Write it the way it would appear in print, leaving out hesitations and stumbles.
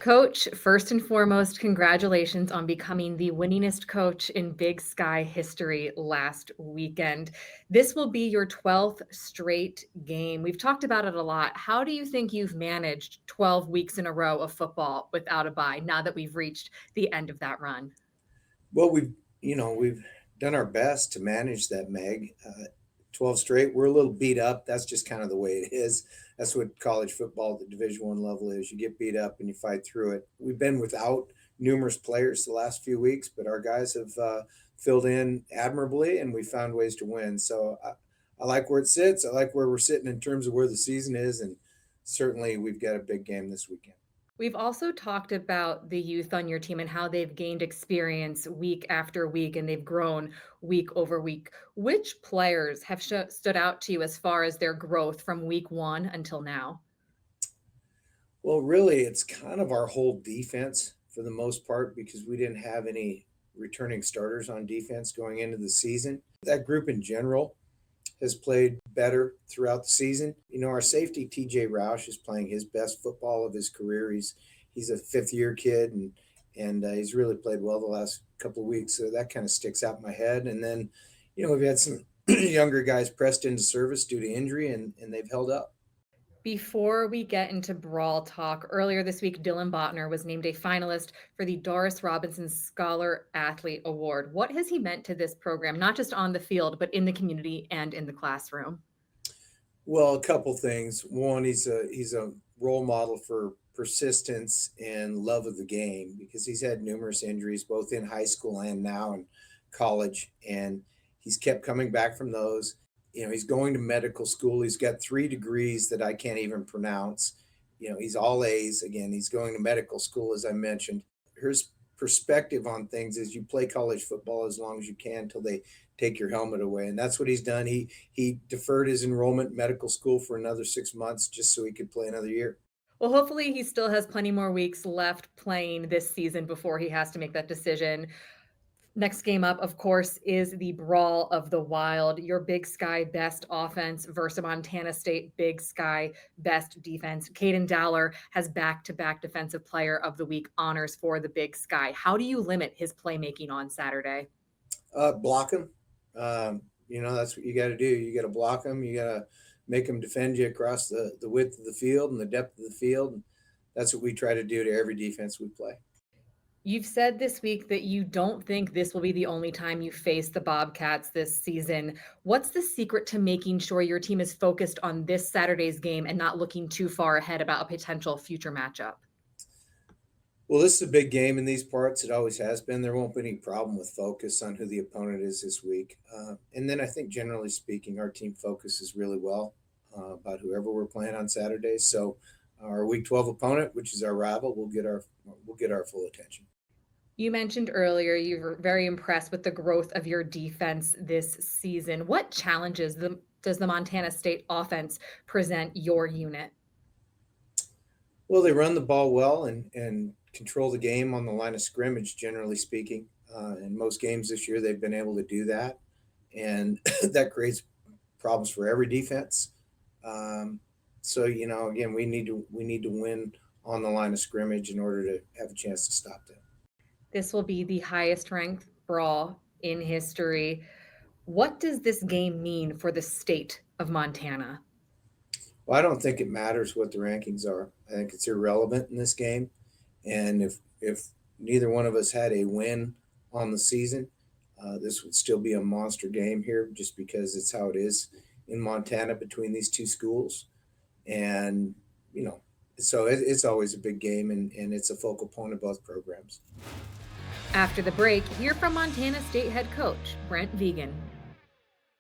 Coach, first and foremost, congratulations on becoming the winningest coach in Big Sky history last weekend. This will be your 12th straight game. We've talked about it a lot. How do you think you've managed 12 weeks in a row of football without a bye now that we've reached the end of that run? Well, we've done our best to manage that, Meg. 12 straight. We're a little beat up. That's just kind of the way it is. That's what college football at the Division One level is. You get beat up and you fight through it. We've been without numerous players the last few weeks, but our guys have filled in admirably, and we found ways to win. So I like where it sits. I like where we're sitting in terms of where the season is, and certainly we've got a big game this weekend. We've also talked about the youth on your team and how they've gained experience week after week and they've grown week over week. Which players have stood out to you as far as their growth from week one until now? Well, really, it's kind of our whole defense for the most part because we didn't have any returning starters on defense going into the season. That group in general has played better throughout the season. Our safety TJ Roush is playing his best football of his career. He's a fifth year kid and he's really played well the last couple of weeks. So that kind of sticks out in my head. And then, we've had some younger guys pressed into service due to injury and they've held up. Before we get into Brawl talk, earlier this week, Dylan Botner was named a finalist for the Doris Robinson Scholar Athlete Award. What has he meant to this program, not just on the field, but in the community and in the classroom? Well, a couple things. One, he's a role model for persistence and love of the game because he's had numerous injuries both in high school and now in college, and he's kept coming back from those. He's going to medical school. He's got 3 degrees that I can't even pronounce. He's all A's. Again, he's going to medical school, as I mentioned. His perspective on things is you play college football as long as you can until they take your helmet away. And that's what he's done. He deferred his enrollment in medical school for another 6 months just so he could play another year. Well, hopefully he still has plenty more weeks left playing this season before he has to make that decision. Next game up, of course, is the Brawl of the Wild, your Big Sky best offense versus Montana State Big Sky best defense. Caden Dowler has back-to-back Defensive Player of the Week honors for the Big Sky. How do you limit his playmaking on Saturday? Block him. That's what you got to do. You got to block him. You got to make him defend you across the width of the field and the depth of the field. And that's what we try to do to every defense we play. You've said this week that you don't think this will be the only time you face the Bobcats this season. What's the secret to making sure your team is focused on this Saturday's game and not looking too far ahead about a potential future matchup? Well, this is a big game in these parts. It always has been. There won't be any problem with focus on who the opponent is this week. And then I think, generally speaking, our team focuses really well about whoever we're playing on Saturday. So our Week 12 opponent, which is our rival, will get our full attention. You mentioned earlier you were very impressed with the growth of your defense this season. What challenges does the Montana State offense present your unit? Well, they run the ball well and control the game on the line of scrimmage, generally speaking. In most games this year, they've been able to do that, and that creates problems for every defense. Again, we need to win on the line of scrimmage in order to have a chance to stop them. This will be the highest ranked brawl in history. What does this game mean for the state of Montana? Well, I don't think it matters what the rankings are. I think it's irrelevant in this game. And if neither one of us had a win on the season, this would still be a monster game here just because it's how it is in Montana between these two schools. And, so it's always a big game and it's a focal point of both programs. After the break, hear from Montana State head coach Brent Vigen.